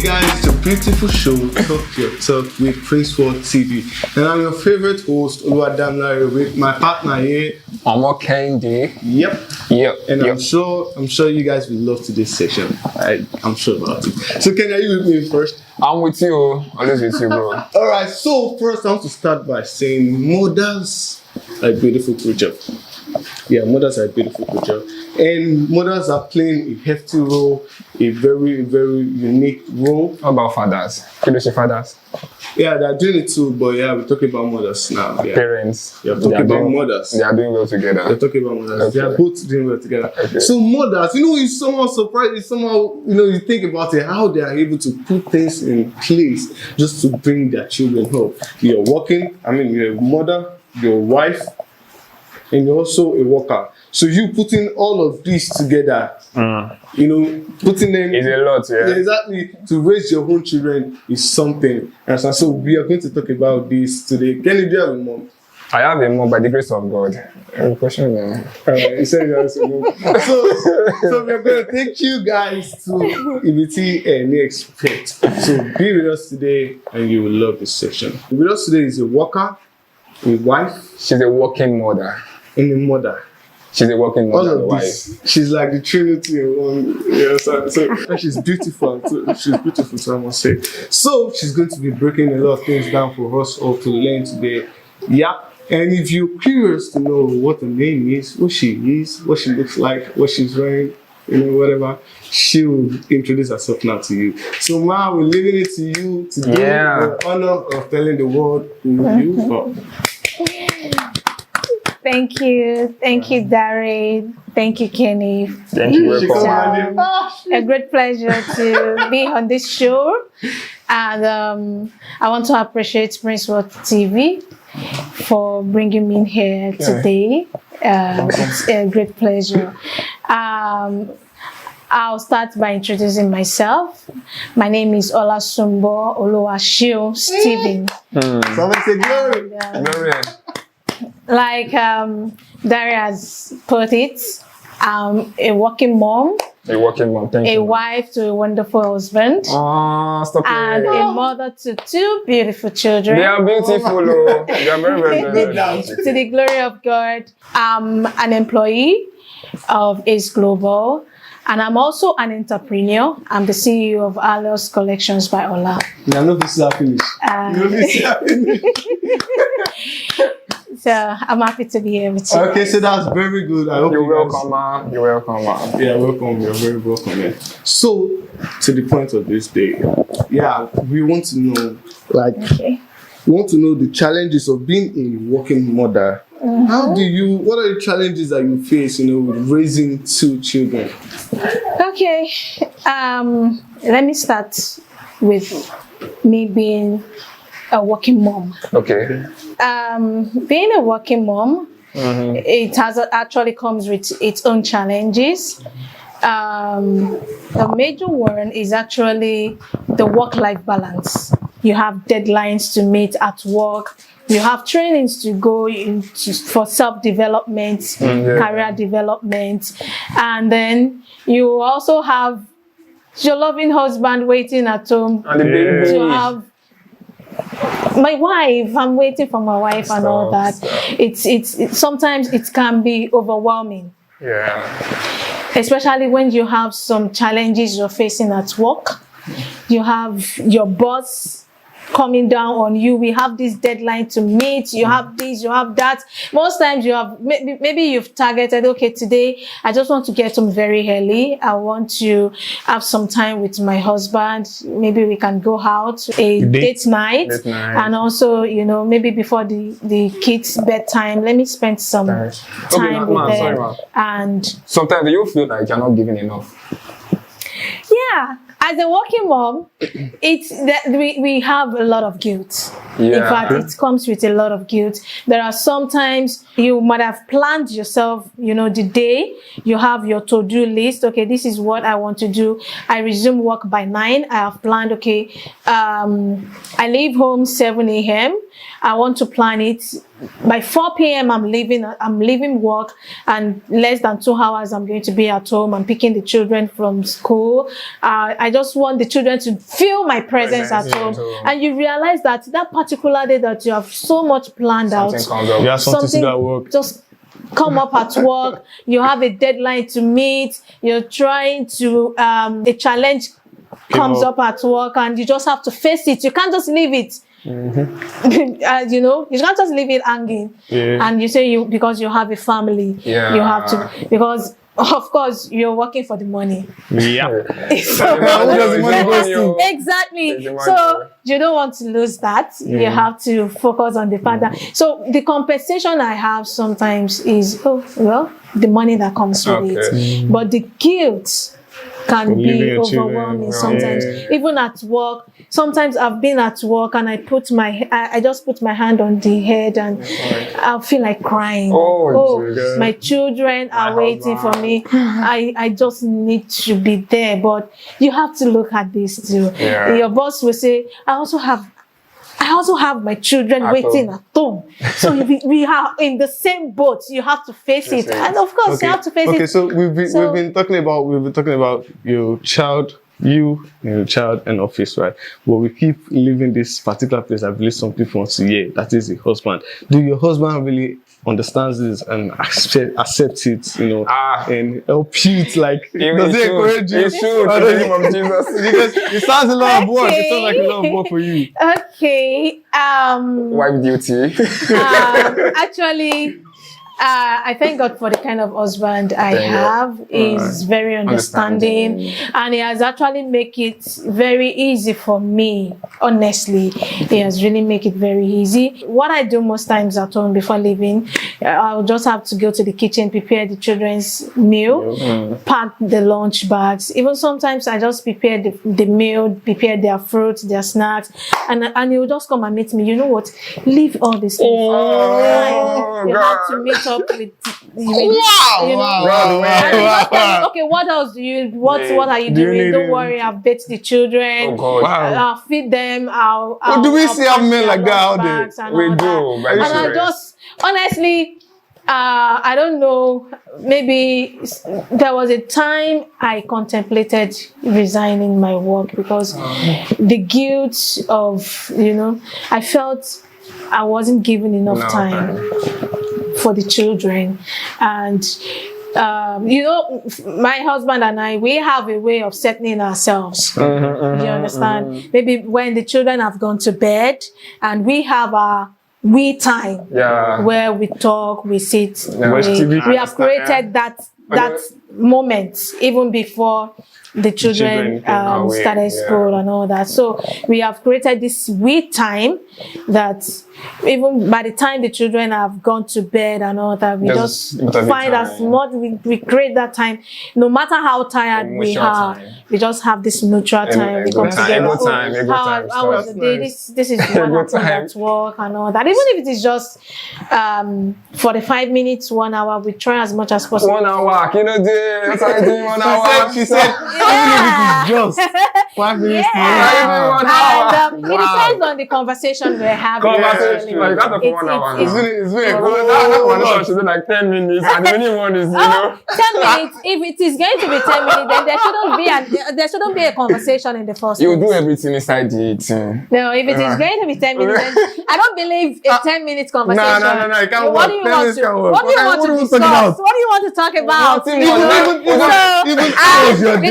guys, the beautiful show Talk Your Talk with Prince World TV, and I'm your favorite host Oluwadamilare with my partner here. I'm okay. Yep. And Yep. I'm sure you guys will love today's session. I'm sure about it. So Ken, are you with me first? I'm with you. Always with you, bro. All right. So first, I want to start by saying mothers are a beautiful creature. Yeah, mothers are a beautiful creature, and mothers are playing a hefty role, a very, very unique role. How about fathers? Can you say fathers? Yeah, they're doing it too, but yeah, we're talking about mothers now. Yeah. Parents. You're talking about mothers. They are doing well together. They're talking about mothers. Okay. They are both doing well together. Okay. So mothers, it's somehow surprising. It's somehow, you think about it, how they are able to put things in place just to bring their children home. You're working. You're a mother, you're a wife, and you're also a worker. So you putting all of these together, putting them It's a lot, yeah. Exactly, to raise your own children is something. And so we are going to talk about this today. Kenny, do you have a mom? I have a mom by the grace of God. Question, man. You said you have a mom. So we're going to take you guys to EBT and expect. So be with us today and you will love this section. With us today is a worker, a wife, She's a working mother. and a mother. She's a working All mother, of wife. this, she's like the Trinity in one. So she's beautiful. She's beautiful, so I must say. So she's going to be breaking a lot of things down for us all to learn today. Yeah. And if you're curious to know what her name is, what she is, what she looks like, what she's wearing, whatever, she will introduce herself now to you. So Ma, we're leaving it to you to do the honor of telling the world who you are. Thank you, Dari. Thank you, Kenny. Thank you, welcome. A great pleasure to be on this show, and I want to appreciate Prince World TV for bringing me here today. It's a great pleasure. I'll start by introducing myself. My name is Olasumbo Oluwashio Stephen. Somebody say glory. Glory. Like Dari has put it, a working mom, A working mom, thank a you. wife to a wonderful husband, Stop and it. a mother to two beautiful children. They are beautiful, oh. They are very, very, very, very To the glory of God, I'm an employee of Ace Global, and I'm also an entrepreneur. I'm the CEO of Alios Collections by Ola. Yeah, no, this is finished. So I'm happy to be here with you. Okay, so that's very good. I hope You're you guys- welcome, man. You're welcome, man. Yeah, welcome. You're very welcome. Yeah. So, to the point of this day, we want to know, Okay. we want to know the challenges of being a working mother. What are the challenges that you face, with raising two children? Okay. Let me start with me being a working mom. Okay. Being a working mom, it actually comes with its own challenges. The major one is actually the work-life balance. You have deadlines to meet at work. You have trainings to go for self-development, career development, and then you also have your loving husband waiting at home. And the baby. To have my wife, I'm waiting for my wife and all that. It's sometimes it can be overwhelming. Yeah. Especially when you have some challenges you're facing at work. You have your boss coming down on you. We have this deadline to meet. You have this, you have that. Most times you have, maybe you've targeted, okay, today I just want to get home very early. I want to have some time with my husband. Maybe we can go out, a date night. And also, maybe before the kids' bedtime, let me spend some time with them. Sorry, and sometimes you feel like you're not giving enough. Yeah, as a working mom, it's that we have a lot of guilt. Yeah. In fact, it comes with a lot of guilt. There are sometimes you might have planned yourself, the day you have your to-do list. Okay, this is what I want to do. I resume work by 9. I have planned, okay, I leave home 7 a.m. I want to plan it by 4 p.m. I'm leaving work, and less than 2 hours I'm going to be at home. I'm picking the children from school. I just want the children to feel my presence at home. And you realize that particular day that you have so much planned Something out, comes up. You have something to do at work. just come up at work. You have a deadline to meet. You're trying to a challenge comes up at work, and you just have to face it. You can't just leave it. You know, you can't just leave it hanging. And you say because you have a family, you have to, because of course you're working for the money. Exactly. So you don't want to lose that. You have to focus on the fact that. So the compensation I have sometimes is the money that comes with it, but the guilt can be overwhelming sometimes. Even at work, sometimes I've been at work and I just put my hand on the head and I feel like crying. My children are waiting for me. I just need to be there. But you have to look at this too. Your boss will say, I also have my children waiting at home. So we are in the same boat. You have to face it. And of course, you have to face it. Okay, so we've been talking about your child, your child and office, right? But we keep leaving this particular place. I believe some people want to hear. That is the husband. Do your husband really understands this and accepts it, you know, and help you? Like, does he encourage you? He should, in the name of Jesus. Because it sounds a lot of work. It sounds like a lot of work for you. Okay. Wife duty. Actually, I thank God for the kind of husband I have. He's very understanding, and he has actually make it very easy for me. Honestly, he has really make it very easy. What I do most times at home before leaving, I'll just have to go to the kitchen, prepare the children's meal, pack the lunch bags. Even sometimes I just prepare the meal, prepare their fruits, their snacks, and he will just come and meet me. You know what? Leave all these things. You have to meet up with okay, what else what are you doing? Don't worry, I've baked the children. I'll feed them. Do we see how men like that out there? We do. And I just honestly, I don't know, maybe there was a time I contemplated resigning my work because the guilt of, I felt I wasn't given enough time for the children. And my husband and I, we have a way of settling ourselves. You understand? Maybe when the children have gone to bed and we have our time where we talk, we sit, we have created that moment even before the children started school and all that. So we have created this time that even by the time the children have gone to bed and all that, we just find as much, we create that time. No matter how tired we are, we just have this neutral time. We come together. How was the day? This is what happened at work and all that. Even if it is just 45 minutes, 1 hour, we try as much as possible. 1 hour, that's how I do 1 hour. She said, even if it is just 5 minutes to 1 hour. And it depends on the conversation we're having. Like that of 1 hour. It's really that conversation should be like 10 minutes, and the minimum one is 10 minutes. If it is going to be 10 minutes, then there shouldn't be a conversation in the first place. You do everything inside the eating. No, if it is going to be 10 minutes, then I don't believe a 10 minute conversation. No, it can't What work. do you want to discuss? What do you want to talk about? The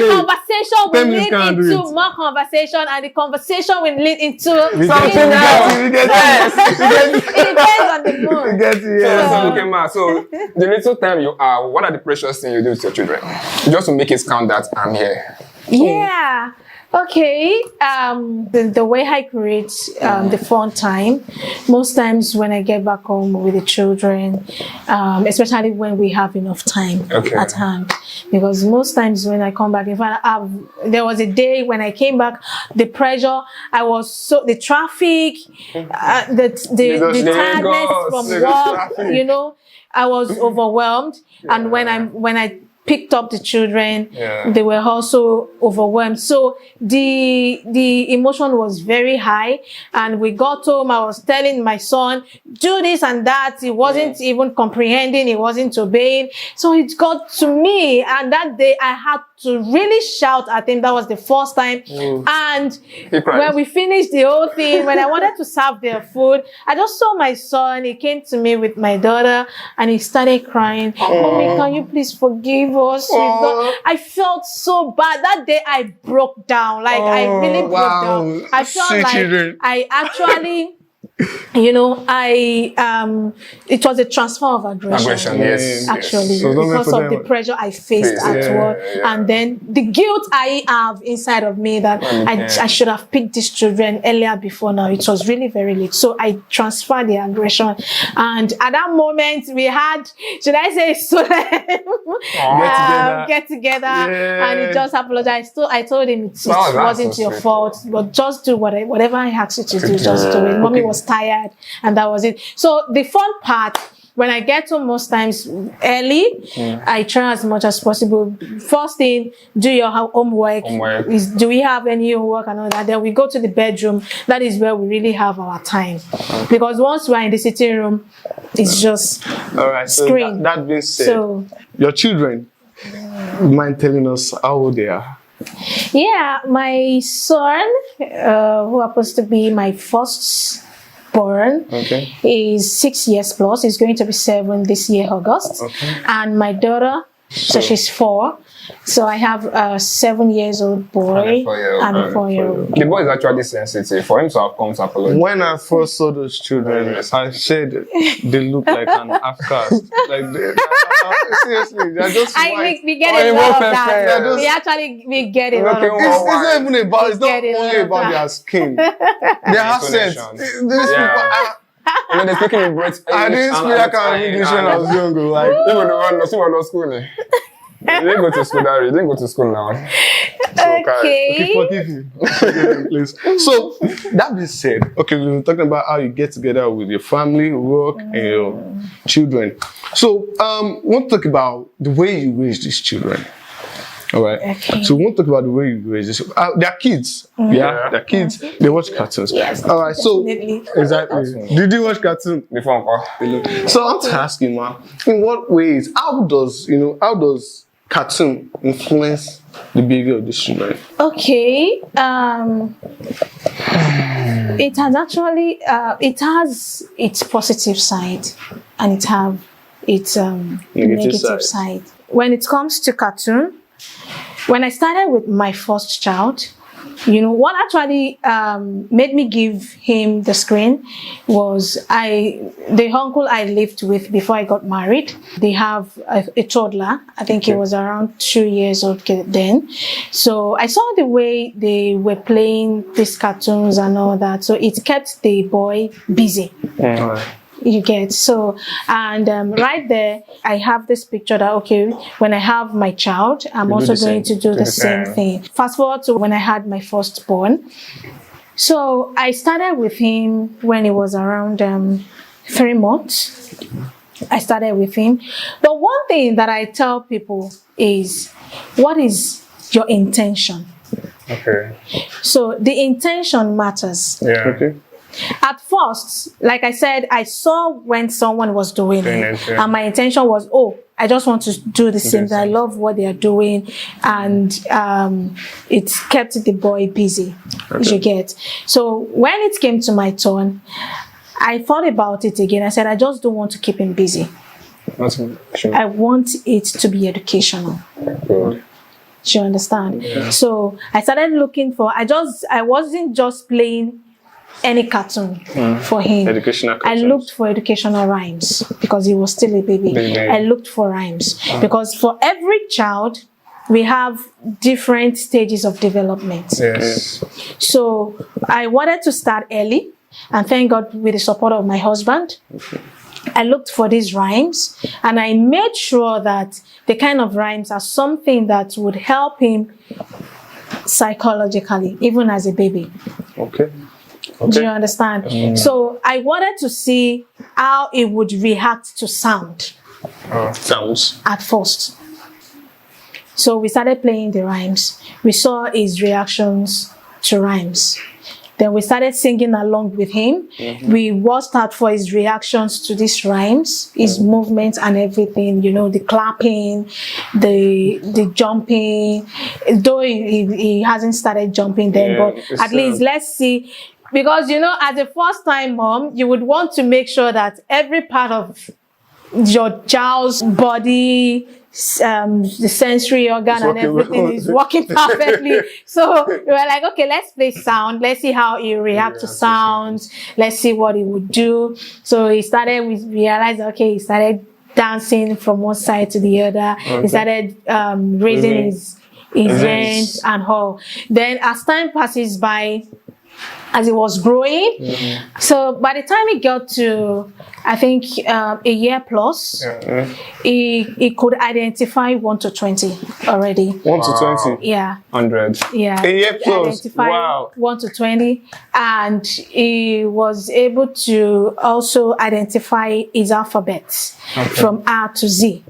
conversation will lead into more conversation, and the conversation will lead into something else. It depends on the mood. So the little time you are, what are the precious things you do with your children? Just to make it count that I'm here. Yeah. Okay. The way I create the fun time, most times when I get back home with the children, especially when we have enough time at hand, because most times when I come back, in fact, there was a day when I came back, the pressure, the traffic, the tiredness from work, I was overwhelmed. And when I picked up the children. Yeah. They were also overwhelmed. So the emotion was very high. And we got home. I was telling my son, do this and that. He wasn't even comprehending. He wasn't obeying. So it got to me. And that day I had to really shout at him. That was the first time. And when we finished the whole thing, when I wanted to serve their food, I just saw my son. He came to me with my daughter and he started crying. Mommy, can you please forgive us? I felt so bad. That day I broke down. Like I really broke down. I felt like I actually, it was a transfer of aggression. Yes. Actually, So because of the pressure I faced at work, and then the guilt I have inside of me that I should have picked these children earlier before now. It was really very late, so I transferred the aggression. And at that moment, we had, should I say, get together, and he just apologized. So I told him it wasn't your fault, but just do whatever I asked you to do. Just do it. Mommy was tired, and that was it. So the fun part, when I get home most times early, I try as much as possible. First thing, do your homework. Do we have any homework and all that? Then we go to the bedroom. That is where we really have our time. Because once we're in the sitting room, it's just screen. So that being said, your children, mind telling us how old they are? Yeah, my son, who happens to be my first born, is 6 years plus. He's going to be 7 this year, August. And my daughter, so she's 4. So I have a 7-year-old boy and a 4-year-old. The boy is actually sensitive. For him to have come to apologize. When I first saw those children, I said they look like an outcast. Like seriously, they're just white. We get a lot of that. We get a lot of that. It's not even about. It's not only about their skin. Their accent. These people. And they're speaking in great English. I didn't speak like English when I was younger. Like even the one, no school. You didn't go to school, Dari. You didn't go to school now. Okay, forgive you, please. So that being said, we were talking about how you get together with your family, work, and your children. So we want to talk about the way you raise these children. All right. So we want to talk about the way you raise this. They're kids. Yeah, they're kids. They watch cartoons. Yes. All right. So definitely. Exactly. Did you watch cartoons? So I'm asking, ma, in what ways? How does cartoon influence the behavior of the children? Okay. It has actually it has its positive side and it have its negative side. When it comes to cartoon, when I started with my first child, what actually made me give him the screen was the uncle I lived with before I got married. They have a toddler. I think he was around 2 years old then. So I saw the way they were playing these cartoons and all that. So it kept the boy busy. You get so, and right there, I have this picture that when I have my child, I'm also going to do the same thing. Fast forward to when I had my firstborn. So I started with him when he was around 3 months. I started with him. But one thing that I tell people is, what is your intention? So the intention matters. At first, like I said, I saw when someone was doing it, and my intention was, I just want to do the same thing. I love what they are doing, and it kept the boy busy. You get. So when it came to my turn, I thought about it again. I said, I just don't want to keep him busy. I want it to be educational. Do you understand? So I started looking for. I wasn't just playing any cartoon for him. Educational cartoons. I looked for educational rhymes because he was still a baby. I looked for rhymes because for every child we have different stages of development. So I wanted to start early, and thank God with the support of my husband, I looked for these rhymes and I made sure that the kind of rhymes are something that would help him psychologically, even as a baby. Do you understand? So I wanted to see how it would react to sound. Sounds. At first. So we started playing the rhymes. We saw his reactions to rhymes. Then we started singing along with him. We watched out for his reactions to these rhymes, his movements and everything, you know, the clapping, the jumping. Though he hasn't started jumping then, but at least let's see. Because, you know, as a first-time mom, you would want to make sure that every part of your child's body, the sensory organ and everything is working perfectly. So we were like, okay, let's play sound. Let's see how he reacts to sounds. Let's see what he would do. So we realized, okay, he started dancing from one side to the other. He started raising his hands and all. Then as time passes by, as it was growing, so by the time he got to, I think, a year plus, he could identify 1 to 20 already. 1 to 20? Yeah. 100. Yeah. A year plus? Identify Wow. 1 to 20. And he was able to also identify his alphabet from R to Z.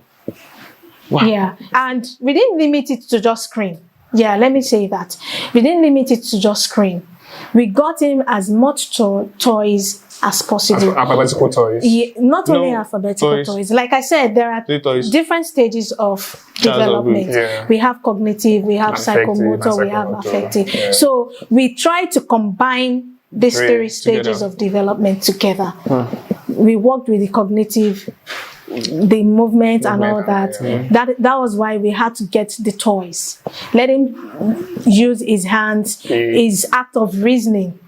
Wow. Yeah. And we didn't limit it to just scream. Yeah, let me say that. We didn't limit it to just scream. We got him as much toys as possible. Alphabetical toys. Yeah, not only No, alphabetical toys. Like I said, there are toys. different stages of development. Yeah. We have cognitive, we have Affective, psychomotor, we have affective. So we try to combine these three stages together. of development together. We worked with the cognitive, the movement and all that. That was why we had to get the toys. Let him use his hands, his act of reasoning.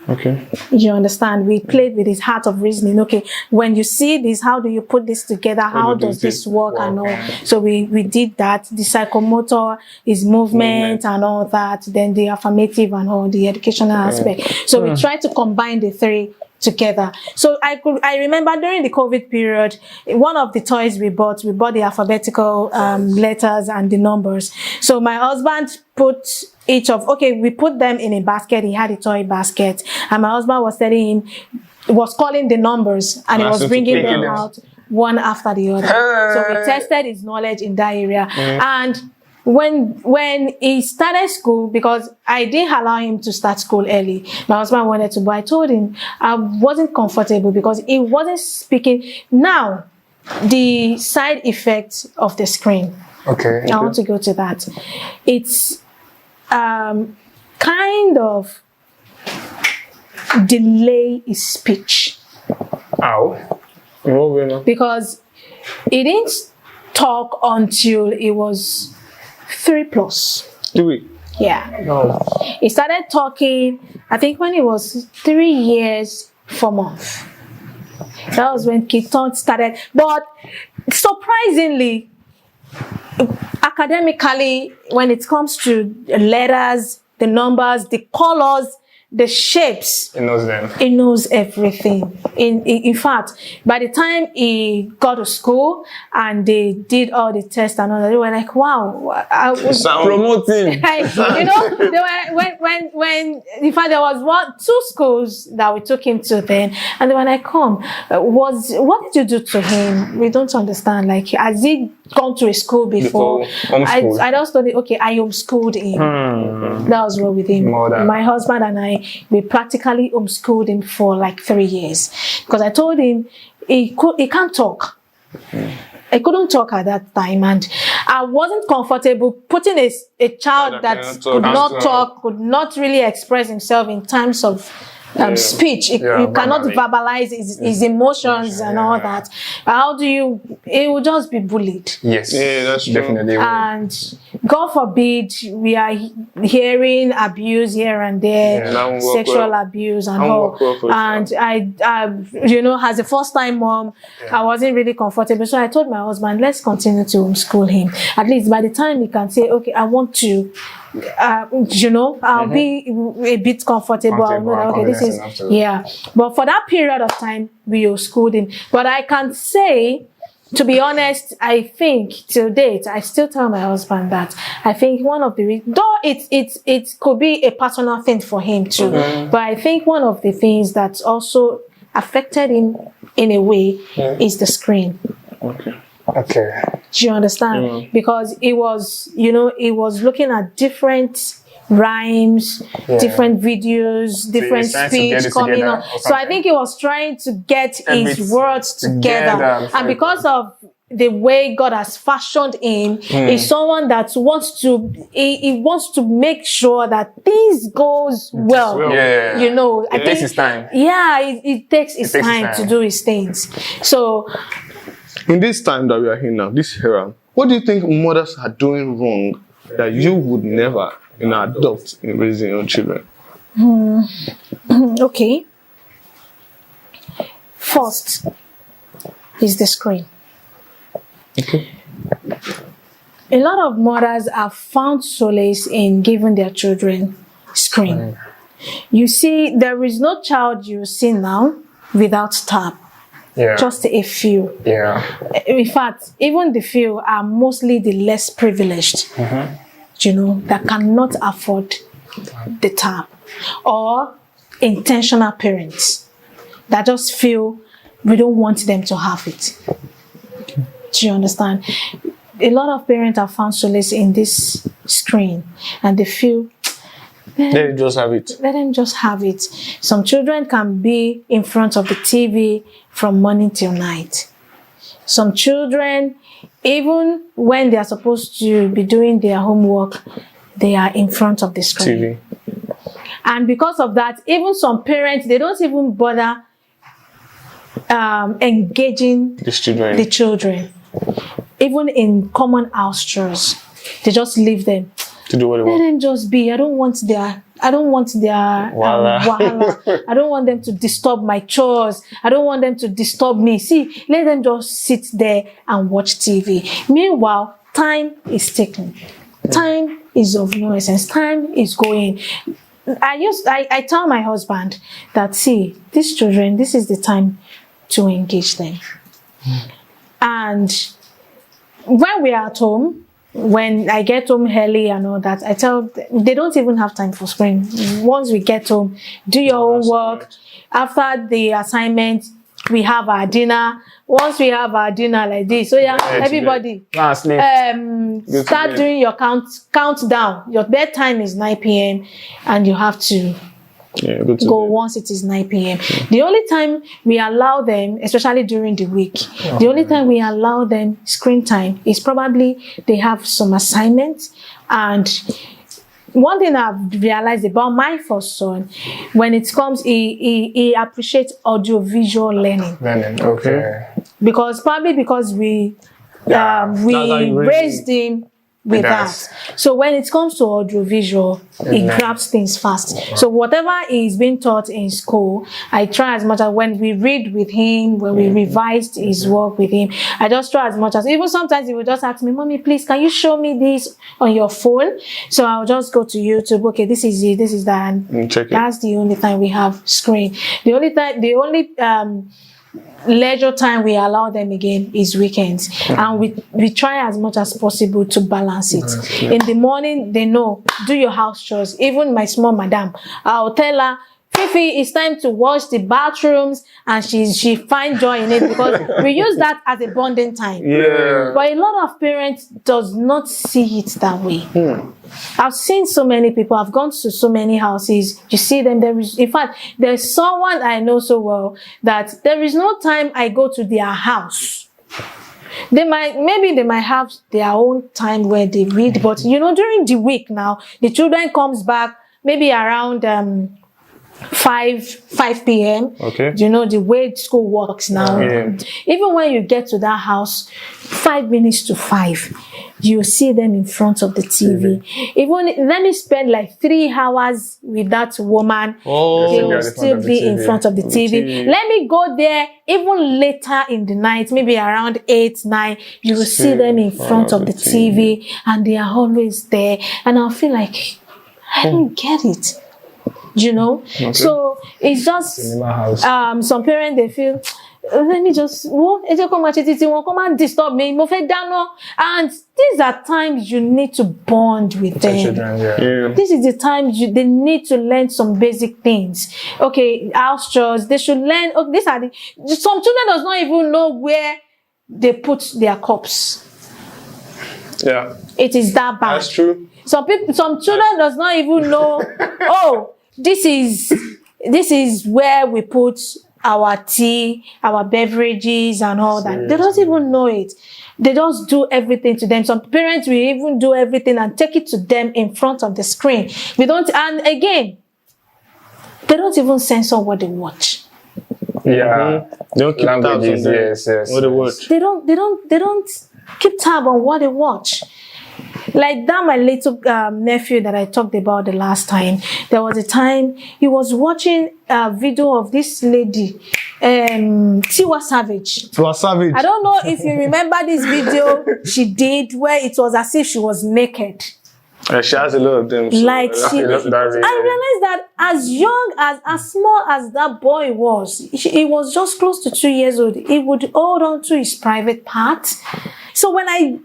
Okay. You understand? We played with his heart of reasoning. Okay, when you see this, how do you put this together? How does this work and all? So we did that. The psychomotor, his movement and all that. Then the affirmative and all the educational aspect. So we tried to combine the three together. So I remember during the COVID period, one of the toys we bought the alphabetical letters and the numbers. So my husband put we put them in a basket. He had a toy basket, and my husband was calling the numbers, and he was bringing them out one after the other. So we tested his knowledge in that area. And when he started school, because I didn't allow him to start school early, my husband wanted to, but I told him I wasn't comfortable because he wasn't speaking. Now, the side effects of the screen. Okay. I want to go to that. It's kind of delay his speech. Ow. Because he didn't talk until he was 3+. Do we? Yeah. No. He started talking, I think, when he was 3 years, 4 months. That was when Keaton started. But surprisingly, academically, when it comes to letters, the numbers, the colors, the shapes, He knows them. he knows everything. In fact, by the time he got to school and they did all the tests and all that, they were like, wow. Promoting. You know, they were, when in fact there was 2 schools that we took him to then, and they were like, what did you do to him? We don't understand. Like, has he gone to a school before? Homeschool. I just thought, okay, I homeschooled him. That was what we did. My husband and I, we practically homeschooled him for like 3 years, because I told him he can't talk. I couldn't talk at that time, and I wasn't comfortable putting a child that could not talk, could not really express himself in terms of speech. You cannot verbalize his emotions and all that. How do you? It will just be bullied. Yes. Yeah, that's true. Definitely. And God forbid, we are hearing abuse here and there, sexual abuse and all. And I, you know, as a first-time mom, I wasn't really comfortable. So I told my husband, let's continue to homeschool him. At least by the time he can say, okay, I want to, you know, I'll be a bit comfortable. I'll know that, okay, this is, But for that period of time, we homeschooled him. But I can say, to be honest, I think till date, I still tell my husband that I think one of the reasons, though it could be a personal thing for him too, but I think one of the things that also affected him in a way is the screen. Okay. Okay. Do you understand? Because it was, it was looking at different rhymes, different videos, different trying to get speech it coming together on. or So I something? think he was trying to get his Everything words together. together. And because of the way God has fashioned him, is someone that wants to, he wants to make sure that things goes well. Yeah. I It takes his time. Yeah, it takes his takes his time to time. do his things. So In this time that we are in now, this era, what do you think mothers are doing wrong that you would never adopt in raising your children? okay. First is the screen. Okay. A lot of mothers have found solace in giving their children screen. You see, there is no child you see now without tab. Yeah. Just a few. Yeah. In fact, even the few are mostly the less privileged, that cannot afford the tab. Or intentional parents that just feel we don't want them to have it. Do you understand? A lot of parents have found solace in this screen and they feel Let them just have it. let them just have it. Some children can be in front of the TV from morning till night. Some children, even when they are supposed to be doing their homework, they are in front of the screen. TV. And because of that, even some parents, they don't even bother engaging These children. the children. Even in common house chores, they just leave them. To do what they Let want. them just be. I don't want their wahala. I don't want them to disturb my chores. I don't want them to disturb me. See, let them just sit there and watch TV. Meanwhile, time is ticking. Time is of no essence. Time is going. I tell my husband that, see, these children, this is the time to engage them. And when we are at home, when I get home early and all that, I tell them, they don't even have time for screen. Once we get home, do your own work. After the assignment, we have our dinner. Once we have our dinner like this, so everybody, start doing your countdown. Your bedtime is 9 p.m. and you have to go once it is 9 p.m. The only time we allow them, especially during the week, the only time we allow them screen time is probably they have some assignments. And one thing I've realized about my first son, when it comes, he appreciates audio-visual learning. Okay. Because we raised him with that. So when it comes to audiovisual, he grabs things fast. So whatever is being taught in school, I try as much as when we read with him, when we revised his work with him, I just try as much as, even sometimes he will just ask me, Mommy, please, can you show me this on your phone? So I'll just go to YouTube. Okay, this is it, this is that. And check it. That's the only time we have screen. The only leisure time we allow them again is weekends, and we try as much as possible to balance it. In the morning, they know, do your house chores. Even my small madam, I'll tell her, Fifi, it's time to wash the bathrooms, and she finds joy in it because we use that as a bonding time. But a lot of parents does not see it that way. I've seen so many people, I've gone to so many houses, you see them, in fact, there's someone I know so well that there is no time I go to their house. Maybe they might have their own time where they read, but during the week now, the children comes back maybe around 5 p.m. Okay. The way school works now. Even when you get to that house, 5 minutes to 5, you see them in front of the TV. Even let me spend like 3 hours with that woman. They will still be in front of the TV. Let me go there even later in the night, maybe around 8, 9. You will see them in front of the TV, and they are always there. And I'll feel like, I don't get it. So it's just some parents, they feel, let me just come and disturb me, and these are times you need to bond with them. This is the time they need to learn some basic things. Okay, house chores, they should learn. Some children does not even know where they put their cups. Yeah. It is that bad. That's true. Some children does not even know, oh, this is where we put our tea, our beverages and all that. They don't even know it. They just do everything to them. Some parents will even do everything and take it to them in front of the screen. And again, they don't even censor what they watch. Yeah. They don't keep tabs on Languages, them. yes. What they watch. They don't keep tab on what they watch. Like that, my little nephew that I talked about the last time, there was a time he was watching a video of this lady, Tiwa Savage. Tiwa Savage. I don't know if you remember this video she did where it was as if she was naked. She has a lot of them. So Like I realized that as young as small as that boy was, he was just close to 2 years old. He would hold on to his private part. So when I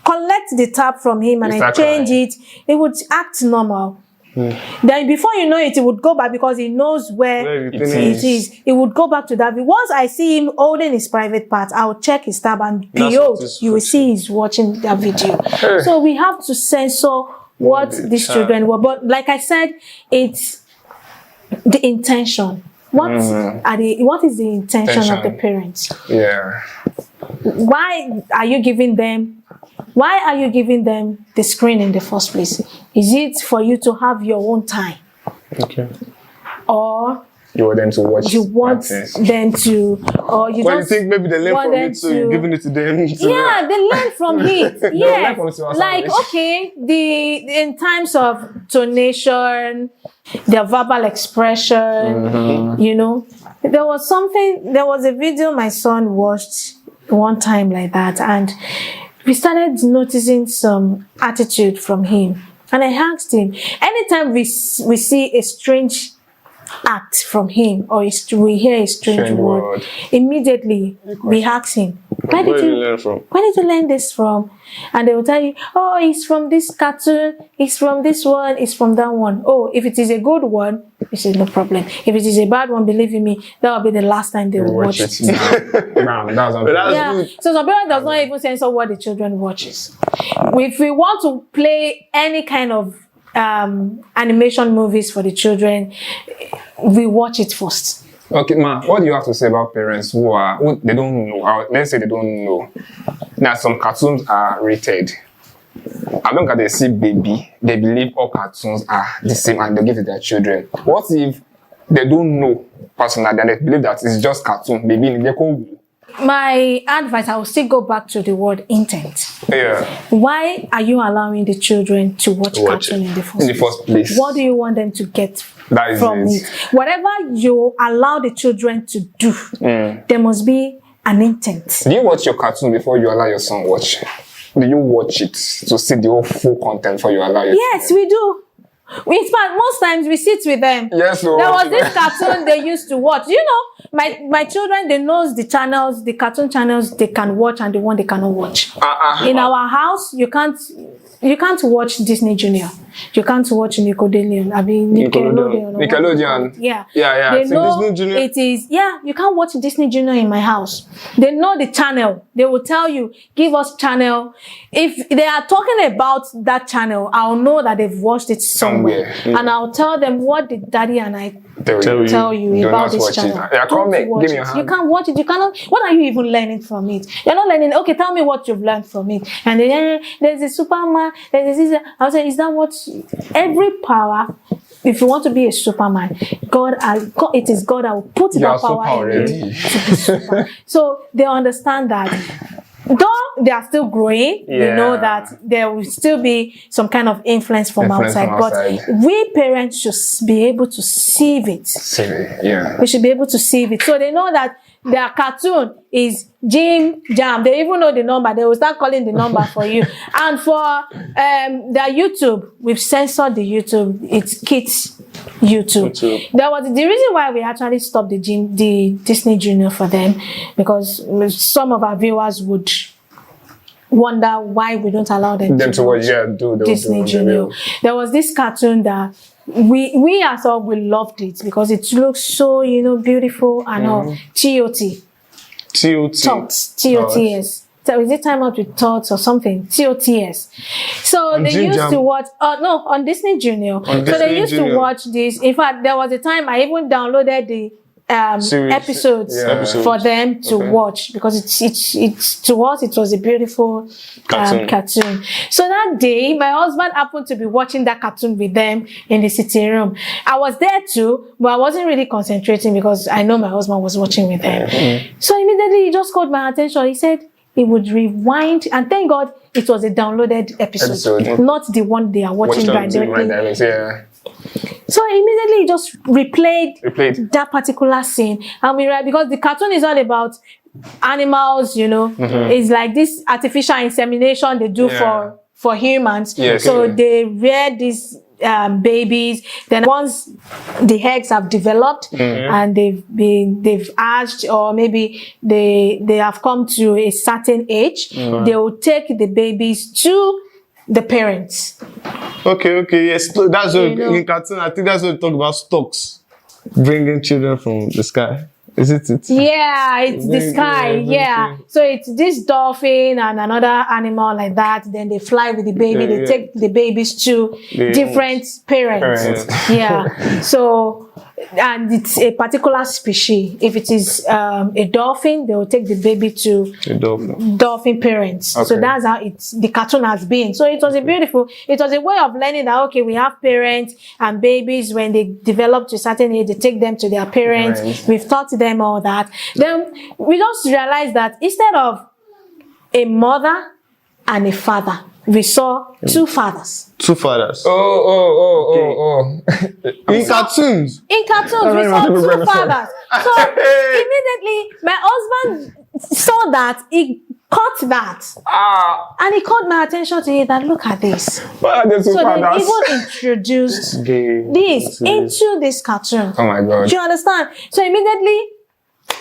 collect the tap from him and I change it, it would act normal. Then before you know it, it would go back because he knows where it is. It would go back to that. Once I see him holding his private part, I'll check his tab and behold, you will see he's watching that video. So we have to censor what these children were. But like I said, it's the intention. What is the intention of the parents? Yeah. Why are you giving them the screen in the first place? Is it for you to have your own time? Okay. Or you want them to watch? You want them to, or you Well, don't you think maybe they learn from it, so you're giving it to them. Yeah, they learn from it. Yeah, like okay, in terms of tonation, their verbal expression, you know, there was a video my son watched one time like that, and we started noticing some attitude from him. And I asked him, anytime we see a strange act from him or we hear a strange word, immediately we ask him, where did you learn this from? And they will tell you, oh, it's from this cartoon, it's from this one, it's from that one. Oh, if it is a good one, he said, no problem. If it is a bad one, believe me, that will be the last time they will watch it. Yeah. So some parents does not even censor what the children watches. If we want to play any kind of animation movies for the children, we watch it first. Okay, ma, what do you have to say about parents who they don't know, or let's say they don't know that some cartoons are rated? As long as they see baby, they believe all cartoons are the same and they give it to their children. What if they don't know personally and they believe that it's just cartoon, baby? My advice, I will still go back to the word intent. Yeah. Why are you allowing the children to watch cartoon in the first place? What do you want them to get from it? Whatever you allow the children to do, there must be an intent. Do you watch your cartoon before you allow your son watch? Do you watch it to see the whole full content before you allow it? Yes, we do. In fact, most times we sit with them. Yes, there was this cartoon they used to watch. You know, my children, they know the channels, the cartoon channels they can watch and the one they cannot watch. In our house, you can't watch Disney Junior. You can't watch Nickelodeon. I mean Nickelodeon. Yeah. They know it is. Yeah, you can't watch Disney Junior in my house. They know the channel. They will tell you, give us channel. If they are talking about that channel, I'll know that they've watched it somewhere. And I'll tell them what did daddy and I tell you about this channel. You can't watch it. You cannot. What are you even learning from it? You're not learning. Okay, tell me what you've learned from it. And then there's a Superman. I'll say, is that what every power? If you want to be a Superman, it is God that will put that power in you to be super. So they understand that. Though they are still growing, they know that there will still be some kind of influence from outside. But we parents should be able to sieve it. We should be able to sieve it. So they know that their cartoon is Jim Jam. They even know the number. They will start calling the number for you. And for their YouTube, we've censored the YouTube. It's kids YouTube. There was the reason why we actually stopped the Disney Junior for them, because some of our viewers would wonder why we don't allow them to watch Disney Junior. There was this cartoon that we ourselves, we loved it because it looks so, beautiful and all. TOT. TOT. TOTS. TOTS. So is it Time Out with Tots or something? TOTS. So On they Jim used Jam. to watch. No, on Disney Junior. So Disney they used Junior. to watch this. In fact, there was a time I even downloaded the Series. episodes Episodes. for them to watch because it's to us it was a beautiful cartoon. So that day, my husband happened to be watching that cartoon with them in the sitting room. I was there too, but I wasn't really concentrating because I know my husband was watching with them. So immediately he just caught my attention. He said he would rewind, and thank God it was a downloaded episode. Not the one they are watching directly. Yeah. So immediately he just replayed that particular scene. And we read, because the cartoon is all about animals, you know. It's like this artificial insemination they do for humans. Yes. So they rear these babies. Then once the eggs have developed and they've hatched, or maybe they have come to a certain age, they will take the babies to the parents. Okay, yes. That's what You in cartoon. I think that's what we talk about storks bringing children from the sky. Is it? Yeah, it's the sky. Yeah. So it's this dolphin and another animal like that. Then they fly with the baby. They take the babies to different parents. Yeah. So, and it's a particular species. If it is a dolphin, they will take the baby to dolphin parents. Okay. So that's how the cartoon has been. So it was it was a way of learning that, okay, we have parents and babies. When they develop to a certain age, they take them to their parents. We've taught them all that. Then we just realized that instead of a mother and a father, we saw two fathers. Two fathers. Oh. In cartoons. In cartoons, we saw two fathers. So immediately, my husband saw that, he caught that. And he caught my attention to it, that look at this. Why are they two So fathers? they even introduced this into this cartoon. Oh my God. Do you understand? So immediately,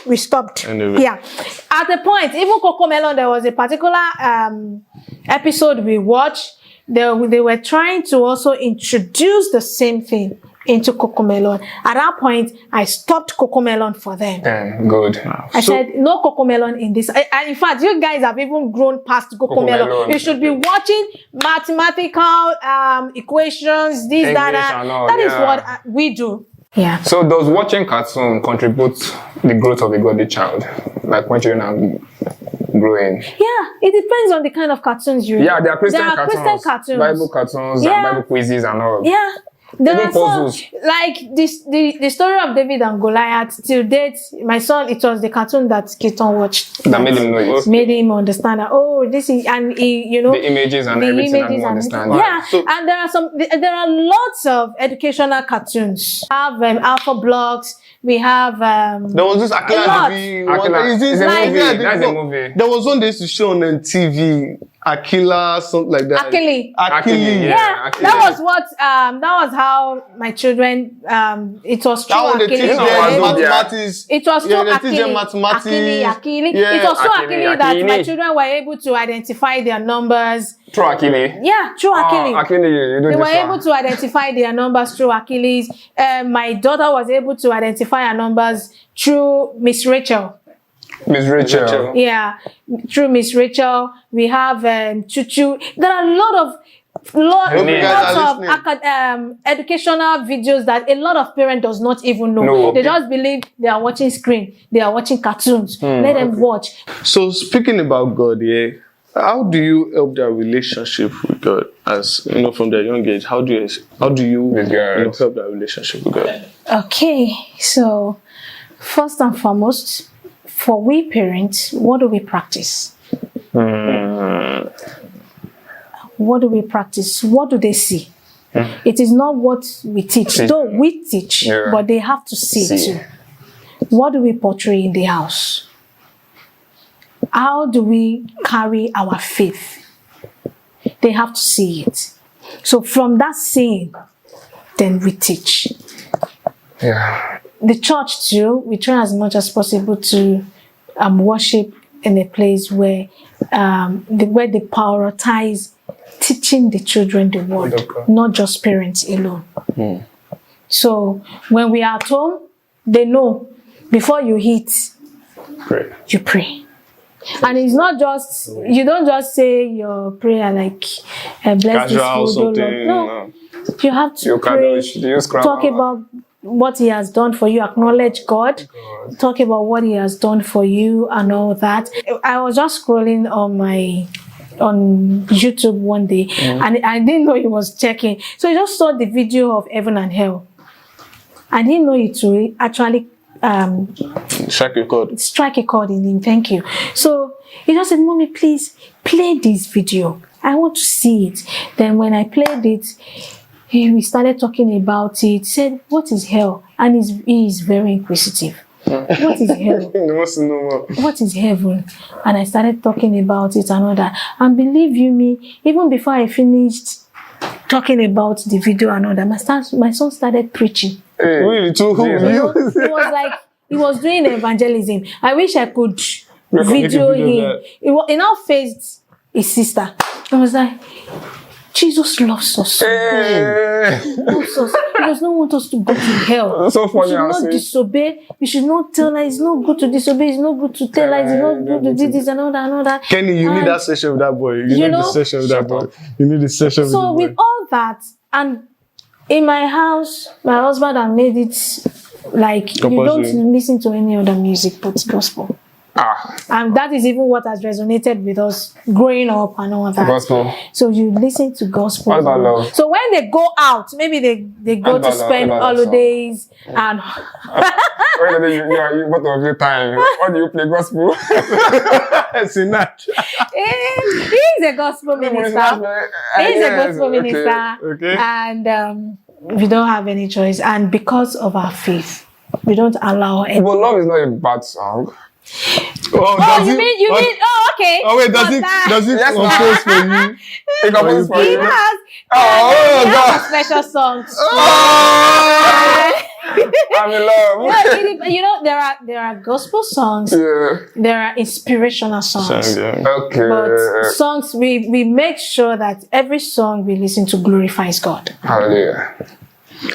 we stopped. Anyway. Yeah. At the point, even Coco Melon, there was a particular episode we watched. They were trying to also introduce the same thing into Coco Melon. At that point, I stopped Coco Melon for them. Good. I said, no Coco Melon in this. And in fact, you guys have even grown past Coco Melon. You should be watching mathematical equations, this, that. That is what we do. Yeah. So does watching cartoon contribute the growth of a godly child? Like when children are growing? Yeah, it depends on the kind of cartoons you Yeah, there are Christian cartoons, cartoons. Bible cartoons, Yeah. and Bible quizzes and all. Yeah. There Even are some, puzzles. like this, the story of David and Goliath. Till date, my son, it was the cartoon that Keaton watched That made him know it. made him understand that, oh, this is, and he, you know, The images and everything and understand. yeah. So- And there are lots of educational cartoons. We have Alpha Blocks. We have There was this A lot. Akila TV. Akila. Is this It's a Like- movie. I think That's a so. movie. There was one they used to show on TV. Akila, something like that. Akili. Akili. Yeah, Akili. that was what that was how my children it was through That one they teach Akili. them Akili. mathematics. It was through they teach them Akili. mathematics. Akili. Yeah. It was through Akili, Akili that my Akili. children were able to identify their numbers. Through Akili. Yeah, through Akili. Akili, you do They this were one. able to identify their numbers through Achilles. My daughter was able to identify her numbers through Miss Rachel. Miss Rachel. Yeah, through Miss Rachel. We have Chuchu. There are a lots you guys are of educational videos that a lot of parents does not even know. No. They just believe they are watching screen. They are watching cartoons. Let them watch. So speaking about God, yeah, how do you help their relationship with God? As you know, from their young age, how do you With God. help their relationship with God? Okay, so first and foremost, for we parents, what do we practice? What do we practice? What do they see? It is not what we teach. Though we teach, but they have to see it too. What do we portray in the house? How do we carry our faith? They have to see it. So from that seeing, then we teach. Yeah. The church too, we try as much as possible to worship in a place where they prioritize teaching the children the word, not just parents alone. So when we are at home, they know before you eat, Pray. you pray. And it's not just, you don't just say your prayer like, bless this Casual or food, oh Lord. something. No, you have to You pray, use talk about what he has done for you, acknowledge God, talk about what he has done for you and all that. I was just scrolling on YouTube one day and I didn't know he was checking. So I just saw the video of heaven and hell. I didn't know it will actually strike a chord in him. Thank you. So he just said, Mommy, please play this video. I want to see it. Then when I played it, we started talking about it. He said, what is hell? And he is very inquisitive. What is hell? He wants to know more. What is heaven? And I started talking about it and all that. And believe you me, even before I finished talking about the video and all that, my son started preaching. Hey, Really, to who? It was like he was doing evangelism. I wish I could video him. He now faced his sister. I was like, Jesus loves us. hey. He loves us. He does not want us to go to hell. That's so We funny. should I not see. disobey. We should not tell her it's not good to disobey. It's not good to tell her. It's not good to do this and all that and all that. Kenny, you need And that session with that boy. You you need know- the session with that boy. You need the session with the So boy. with all that, and in my house, my husband had made it like you Compulsory. don't listen to any other music but gospel. And that is even what has resonated with us growing up and all that. Gospel. So you listen to gospel. What about love? So when they go out, maybe they go What to about love? spend What about love holidays and Where do you both of your time? What do you play gospel? Sinach. he is a gospel minister. He's a gospel minister. Okay. And we don't have any choice. And because of our faith, we don't allow any. But love is not a bad song. Oh, Oh, you mean? Oh, okay. Oh wait, does it Yes, compose for you? It composes for He you. has. Oh, he God. has a special songs. I'm in love. You know, there are gospel songs. Yeah. There are inspirational songs. Okay. But songs, we make sure that every song we listen to glorifies God. Hallelujah.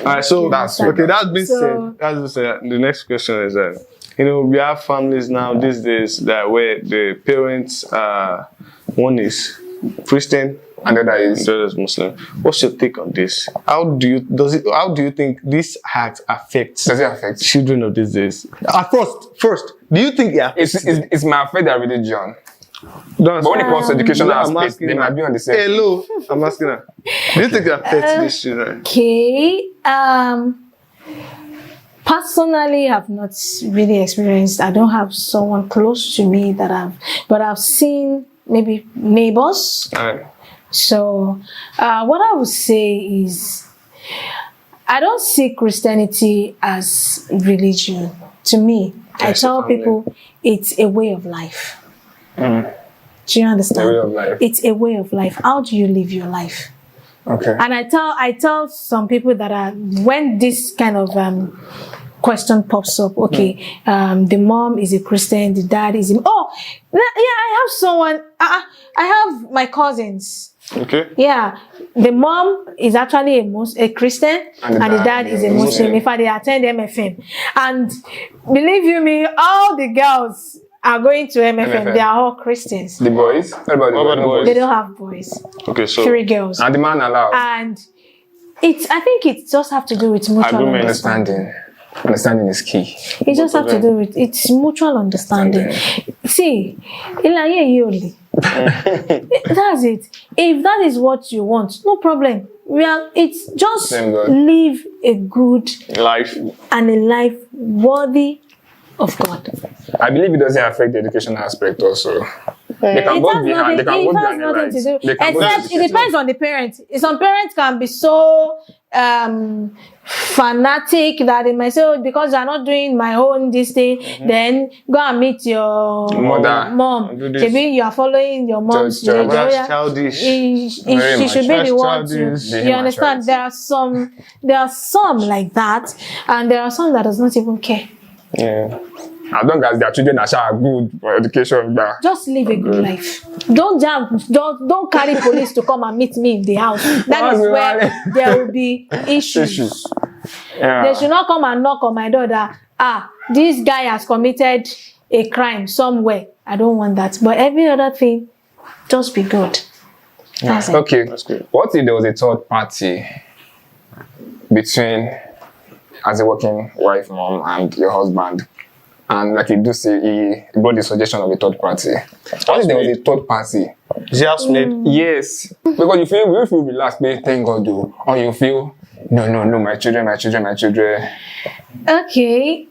Alright, so That's okay. That's been So- said. That's been said. The next question is that we have families now these days that where the parents one is Christian And the other is the other is Muslim. What's your take on this? How do you think this act affects does it affect? children of these days? First, do you think it affects It's my faith and religion. Don't But when it comes to educational I'm aspect, asking they her. might be on the same. Hello, I'm asking her. Do you think it affects these children? Okay. Personally, I've not really experienced. I don't have someone close to me but I've seen maybe neighbors. Alright. So, what I would say is, I don't see Christianity as religion. To me, I Yes, tell family. people it's a way of life. Do you understand? A way of life. It's a way of life. How do you live your life? Okay. And I tell some people that when this kind of question pops up, okay, the mom is a Christian, the dad is I have someone. I have my cousins. Okay. Yeah, the mom is actually a Christian and the dad is a Muslim. In fact, they attend MFM, and believe you me, all the girls are going to MFM. They are all Christians. The boys? What about the boys? They don't have boys. Okay, so 3 girls. And the man allowed. And I think it just have to do with mutual Agreement. understanding. Understanding is key. It just have to do with it's mutual understanding. See, that's it. If that is what you want, no problem. It's just Thank God. live a good life. and a life worthy of God. I believe it doesn't affect the educational aspect also. They can It both has be nothing, they can it both be has nothing to analyzed. do. They can both be Except it educated. depends on the parent. Some parents can be so fanatic that they might say, oh, because you're not doing my own this thing, then go and meet your mom. Do this. Maybe you are following your mom's Church, religion. that's childish. Very She should be That's the one to. childish. Very You understand? mature. There are some like that, and there are some that does not even care. Yeah. As long as their children are good for education, Just live a good life. Don't don't carry police to come and meet me in the house. That is where there will be issues. yeah. They should not come and knock on my door that this guy has committed a crime somewhere. I don't want that. But every other thing, just be good. That's it. Okay. That's good. What if there was a third party between as a working wife, mom, and your husband? And like you do say, he brought the suggestion of a third party. What if there was a third party? Is he housemaid? Yes. Because you feel relaxed, but thank God, though. Or you feel, no, my children. Okay.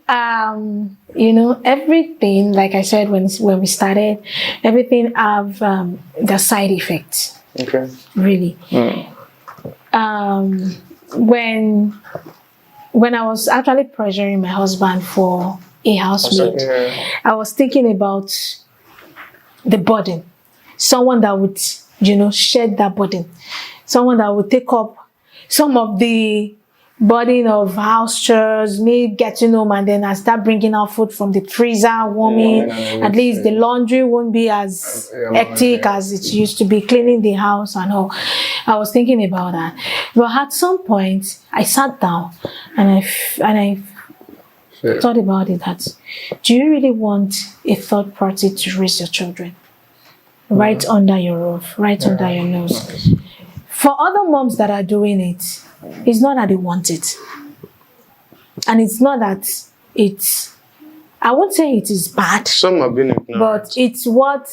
You know, everything, like I said when we started, everything have the side effects. Okay. Really. When I was actually pressuring my husband for a housemaid, I was thinking about the burden. Someone that would, you know, shed that burden. Someone that would take up some of the burden of house chores, me getting home and then I start bringing out food from the freezer, warming. At least the laundry won't be as hectic as it used to be, cleaning the house and all. I was thinking about that. But at some point, I sat down and I thought about it that, do you really want a third party to raise your children? Right under your roof, right under your nose. For other moms that are doing it, it's not that they want it. And it's not that it's, I won't say it is bad. Some have been ignorant. But it's what,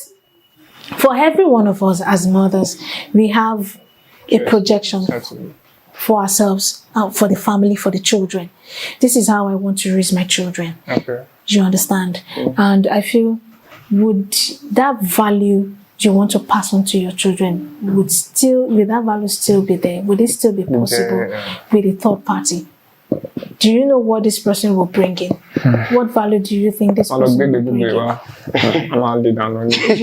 for every one of us as mothers, we have a projection for ourselves, for the family, for the children. This is how I want to raise my children. Okay. You understand? And I feel, would that value you want to pass on to your children, will that value still be there? Would it still be possible with a third party? Do you know what this person will bring in? What value do you think this person will bring in? You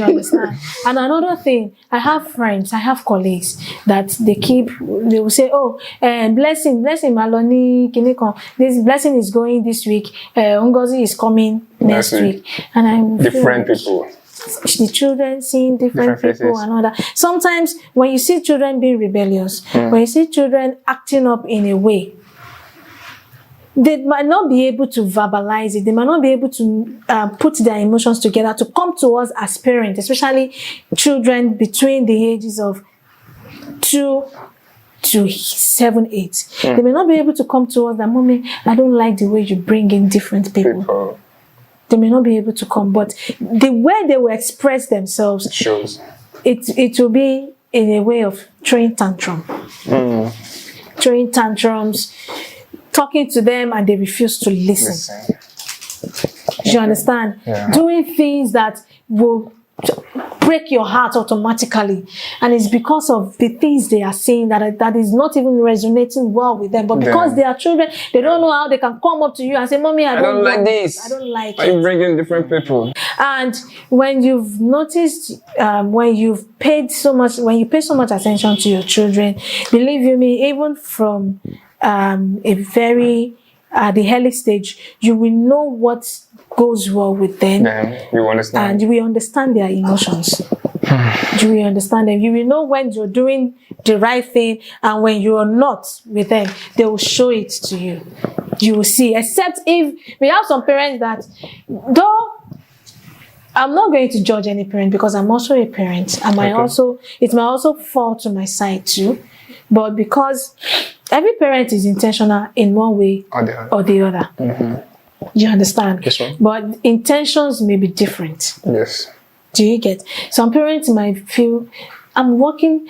understand? And another thing, I have friends, I have colleagues that they will say, oh, blessing, Maloni, Kinekon, this blessing is going this week, Ngozi is coming next week. And I different people. The children seeing different people faces. and all that. Sometimes when you see children being rebellious, when you see children acting up in a way, they might not be able to verbalize it. They might not be able to put their emotions together to come to us as parents, especially children between the ages of 2 to 7, 8. They may not be able to come to us that, Mommy, I don't like the way you bring in different people. They may not be able to come, but the way they will express themselves shows. It will be in a way of throwing tantrums, talking to them, and they refuse to listen. Do you understand? Yeah. Doing things that will break your heart automatically, and it's because of the things they are saying that is not even resonating well with them. But because they are children, they don't know how they can come up to you and say, Mommy, I don't like this. I don't like it. Are you bringing different people? And when you've noticed, when you pay so much attention to your children, believe you me, even from a very the early stage, you will know what goes well with them. Then you understand. And you will understand their emotions. You will understand them. You will know when you're doing the right thing and when you are not with them. They will show it to you. You will see. Except if we have some parents that, though I'm not going to judge any parent because I'm also a parent. It might also fall to my side too. But because every parent is intentional in one way or the other. You understand? Yes, ma'am. But intentions may be different. Yes. Do you get? Some parents might feel, I'm working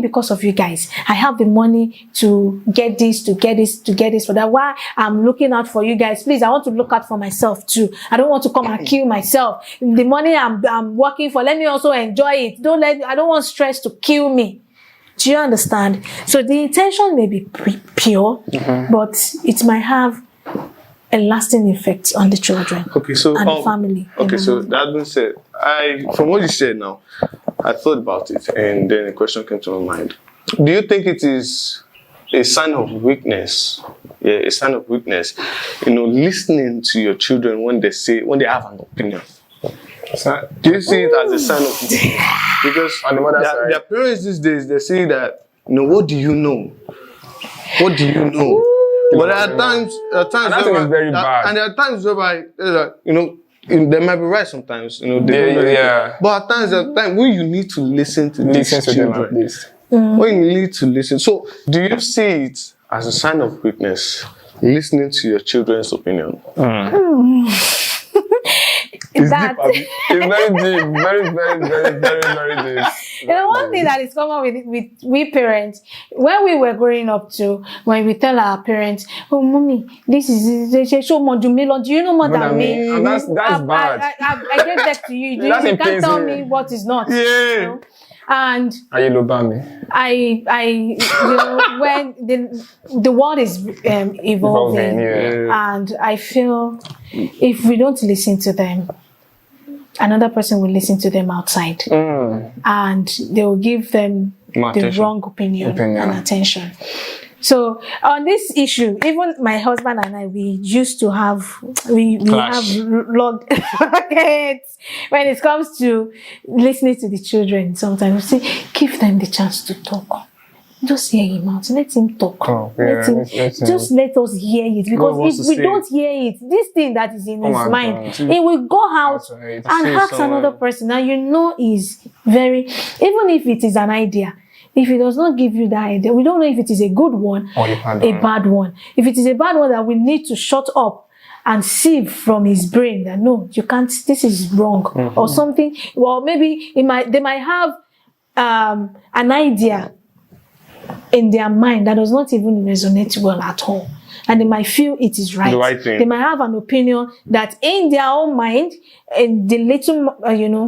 because of you guys. I have the money to get this, for that. Why I'm looking out for you guys. Please, I want to look out for myself too. I don't want to come and kill myself. The money I'm working for, let me also enjoy it. I don't want stress to kill me. Do you understand? So the intention may be pure, but it might have a lasting effect on the children and the family. Okay, so that being said, from what you said now, I thought about it, and then a question came to my mind. Do you think it is a sign of weakness? Yeah, a sign of weakness. Listening to your children when they have an opinion. Do you see it as a sign of weakness? Because on the mother side, their parents these days, they say that, what do you know? What do you know? But there are times that is very bad. And there are times whereby, They might be right sometimes, they don't know anything. Yeah. But at times, when you need to listen to these Listen to them at children, least. when you need to listen. So, do you see it as a sign of weakness, listening to your children's opinion? That It's very deep. Very, very, very, very, very deep. one thing that is common with we parents, when we were growing up too, when we tell our parents, "Oh, mommy, this is they say so much. Do you know more than me?" And that's bad. I gave that to you. That's You can't tell me. me what is not. Yeah. And Are you Lobami? when the world is evolving, and I feel if we don't listen to them, another person will listen to them outside, and they will give them the wrong opinion and attention. So on this issue, even my husband and I, we used to have logged when it comes to listening to the children. Sometimes we say, give them the chance to talk. Just hear him out. Let him talk. Just let us hear it. Because if we don't hear it, this thing that is in his mind, it will go out and ask another person. Now is very, even if it is an idea, if he does not give you that idea, we don't know if it is a good one or a bad one. If it is a bad one, that we need to shut up and sieve from his brain that no, you can't, this is wrong or something. Well, maybe they might have an idea in their mind that does not even resonate well at all. And they might feel it is right. The right thing. They might have an opinion that in their own mind, in the little,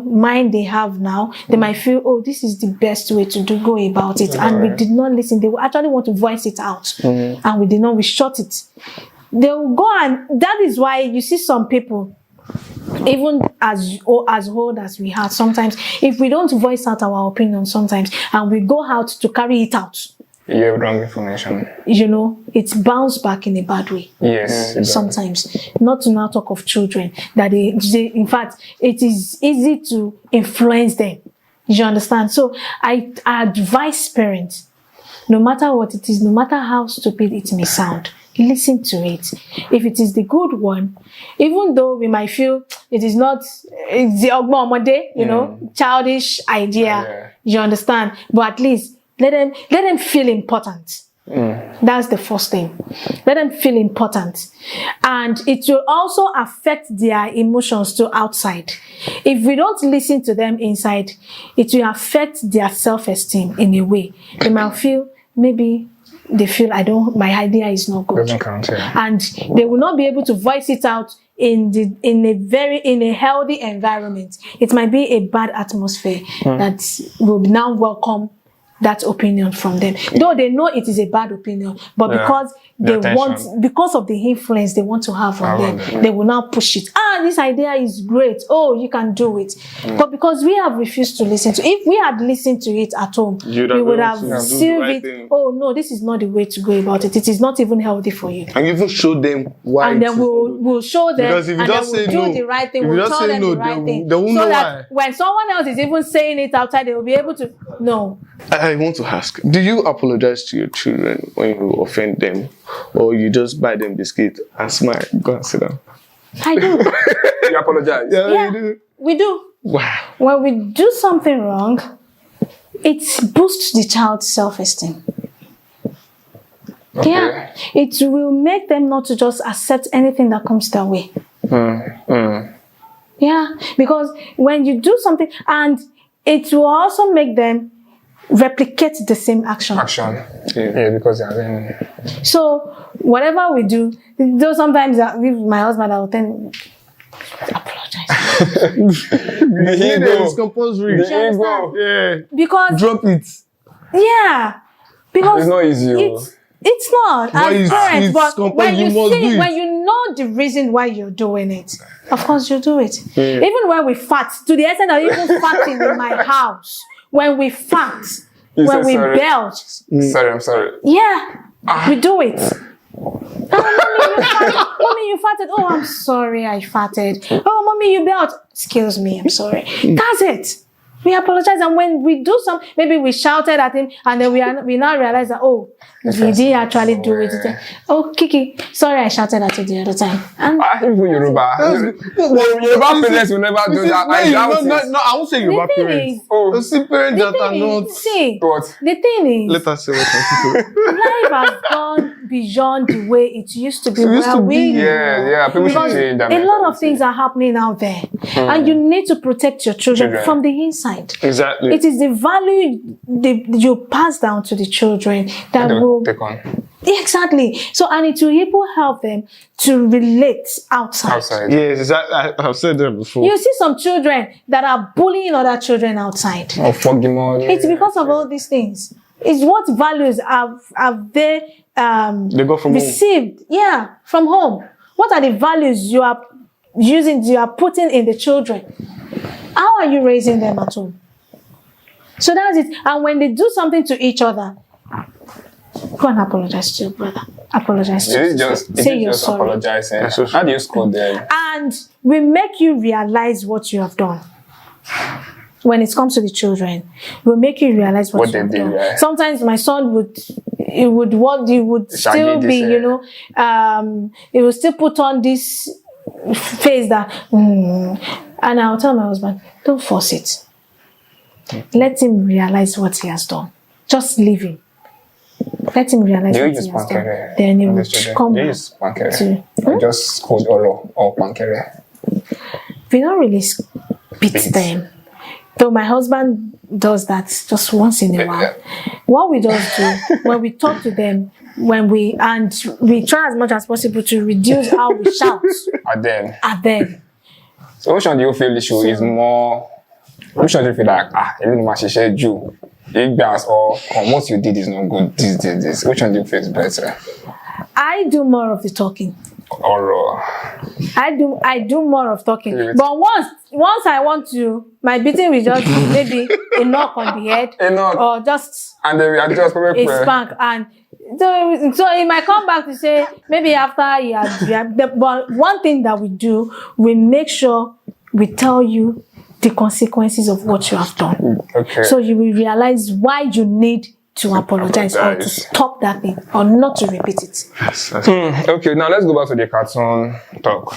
mind they have now, they might feel, oh, this is the best way to go about it. And we did not listen. They actually want to voice it out. And we shut it. They will go, and that is why you see some people, even as old as we are, sometimes, if we don't voice out our opinion sometimes, and we go out to carry it out, You have wrong information. It's bounced back in a bad way. Yes. Sometimes. Not to now talk of children, that they, in fact, it is easy to influence them. You understand? So I advise parents, no matter what it is, no matter how stupid it may sound, listen to it. If it is the good one, even though we might feel it's the ogbomode, childish idea. You understand? But at least let them feel important. That's the first thing. Let them feel important. And it will also affect their emotions to outside. If we don't listen to them inside, it will affect their self-esteem in a way. They might feel, maybe they feel my idea is not good. Doesn't count, And they will not be able to voice it out in a healthy environment. It might be a bad atmosphere that will now welcome that opinion from them. Though they know it is a bad opinion, but because because of the influence they want to have on them, they will now push it. This idea is great. Oh, you can do it. But because we have refused to listen to it, if we had listened to it at home, we would have seen it. Oh no, this is not the way to go about it. It is not even healthy for you. And even show them why. And then we'll show them, because if you and just then we'll do the right thing. We'll tell them the right thing. They won't know that why. when someone else is even saying it outside, they will be able to know. I want to ask, do you apologize to your children when you offend them? Or you just buy them biscuit and smile? Go and sit down. I do. You apologize? Yeah, you do. We do. Wow. When we do something wrong, it boosts the child's self-esteem. Okay. Yeah. It will make them not to just accept anything that comes their way. Yeah. Because when you do something, and it will also make them replicate the same action. Yeah, because they are then. So whatever we do, though sometimes with my husband, I will tell him, apologize. It's compulsory. Yeah. Because Drop it. yeah, because It's not easy. It's not. But As parents, but when you must do it. when you know the reason why you're doing it, of course you do it. Even when we fart, to the extent of even farting in my house, when we fart, when we belch. Sorry, I'm sorry. Yeah, we do it. Oh, mommy, you farted. Oh, I'm sorry, I farted. Oh, mommy, you belched. Excuse me, I'm sorry. That's it. We apologize, and when we do something, maybe we shouted at him, and then we now realize that he didn't actually do it. Oh, Kiki, sorry, I shouted at you the other time. And Even Yoruba parents will never do that. I doubt it. No, I won't say Yoruba parents. Oh, See parents that are not. See, what? the thing is, Let us say what I life has gone beyond the way it used to be. It used to be. Yeah. People should Because change that. a lot of things are happening out there, and you need to protect your children from the inside. Exactly. It is the value you pass down to the children that will take on. exactly. So, and it will even help them to relate outside. Yes, exactly. I've said that before. You see some children that are bullying other children outside. Oh, forgive me. It's because of all these things. It's what values have they They got from received? Yeah, from home. What are the values you are putting in the children? How are you raising them at home? So that's it. And when they do something to each other, go and apologize to your brother. Apologize to your sister. Say you're sorry. Apologizing. How do you score there? And we make you realize what you have done. When it comes to the children, we'll make you realize what you have done. Right? Sometimes my son would still be, he would still put on this face that, and I'll tell my husband, don't force it. Let him realize what he has done. Just leave him. Let him realize what he has done. Then he will come back to... Just scold or pankere. We don't really beat them. Though my husband does that just once in a while. What we just do, when we talk to them, we try as much as possible to reduce how we shout at them. So which one do you feel the issue is more? Which one do you feel like you? Or what you did is not good. This. Which one do you feel is better? I do more of the talking. Or I do more of talking. But once I want to, my beating will just be maybe a knock on the head, or just a spank, and so he might come back to say maybe after he has. But one thing that we do, we make sure we tell you the consequences of what you have done. Okay. So you will realize why you need to apologize or to stop that thing or not to repeat it. Okay, now let's go back to the cartoon talk.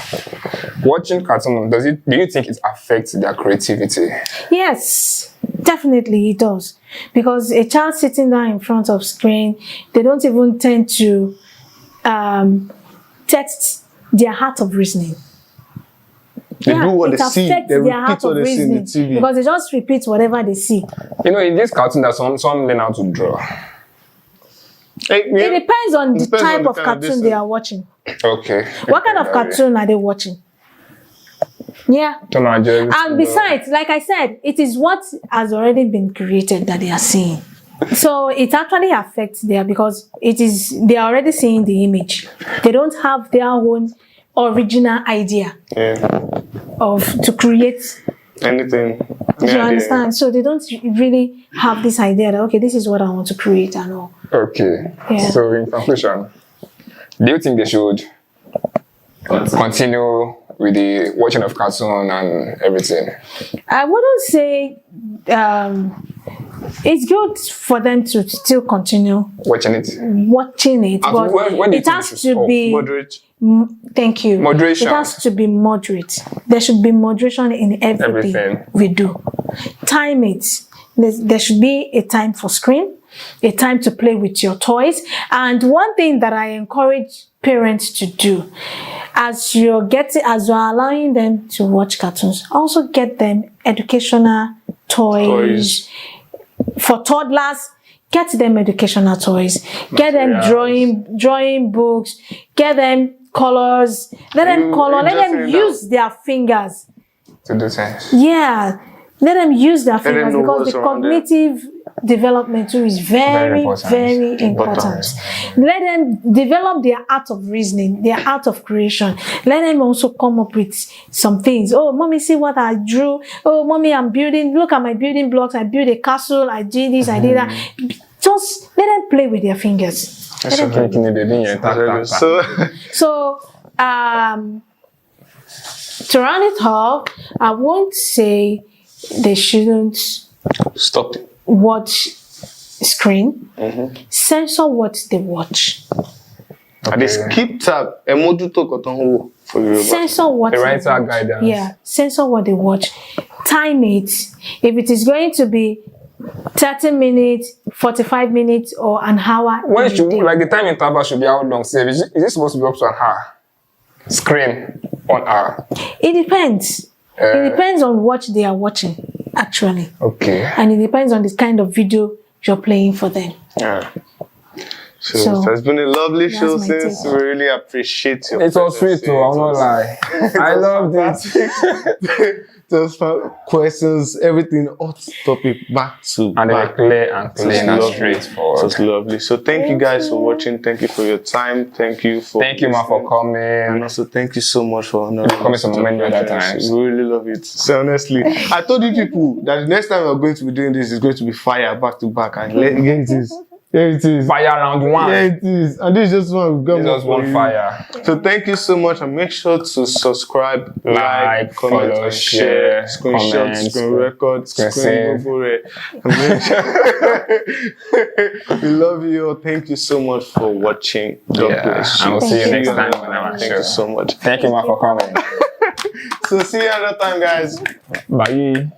Watching cartoon, do you think it affects their creativity? Yes, definitely it does. Because a child sitting down in front of screen, they don't even tend to test their heart of reasoning. They do what they see. They repeat what they see in the TV. Because they just repeat whatever they see. In this cartoon, there's some learn how to draw. It depends on the type of cartoon they are watching. Okay. What kind of cartoon are they watching? Yeah. And besides, like I said, it is what has already been created that they are seeing. So it actually affects because they are already seeing the image. They don't have their own original idea to create anything. You understand? So they don't really have this idea that, okay, this is what I want to create and all. Okay. Yeah. So in conclusion, do you think they should continue with the watching of cartoon and everything? I wouldn't say it's good for them to still continue watching it, but when it has to be moderate. Thank you. Moderation. It has to be moderate. There should be moderation in everything we do. Time it. There should be a time for screen, a time to play with your toys. And one thing that I encourage parents to do, as you're allowing them to watch cartoons, also get them educational toys. For toddlers, get them educational toys. Get them drawing books. Get them colors. Let them color. Let them use their fingers to do things. Yeah, let them use their fingers because the cognitive development too is very important. Let them develop their art of reasoning, their art of creation. Let them also come up with some things. Oh, mommy, see what I drew. Oh, mommy, I'm building. Look at my building blocks. I built a castle. I did this. I did that. Just let them play with their fingers. So, to round it off, I won't say they shouldn't Stop it. watch screen. Censor what they watch. And they skip tab. Emojuto kotonwo for Yoruba. Censor what they Parental watch. guidance. Yeah, censor what they watch. Time it. If it is going to be 30 minutes, 45 minutes, or an hour. When in a should, day. like the time interval should be how long? Say, is it supposed to be up to an hour? Screen 1 hour. It depends. It depends on what they are watching, actually. Okay. And it depends on the kind of video you're playing for them. Yeah. So So, it has been a lovely that's show my since. We take. really appreciate your It was presence sweet too, here. I'll not lie. I loved it. Just questions, everything, hot topic, back to And they were back. clear and clean and lovely. straightforward. Just lovely. So thank you guys for watching. Thank you for your time. Thank you for Thank you, ma, for listening. And coming. also thank you so much for honoring coming us some with your many other presence. times. We really love it. So honestly, I told you people that the next time we're going to be doing this is going to be fire back to back. And here it is. Here it is. Fire round one. Here it is. And this is just one we've got This more was for one you. fire. So thank you so much, and make sure to subscribe, Like, comment, follow, and share, share, screenshot, comment, screen record, screen screen save. Google it. And make sure- We love you all. Thank you so much for watching. God Yeah, bless you. and we'll see you Thank next you. time on our Thank show. you so much. Thank you, ma, for coming. So see you another time, guys. Bye.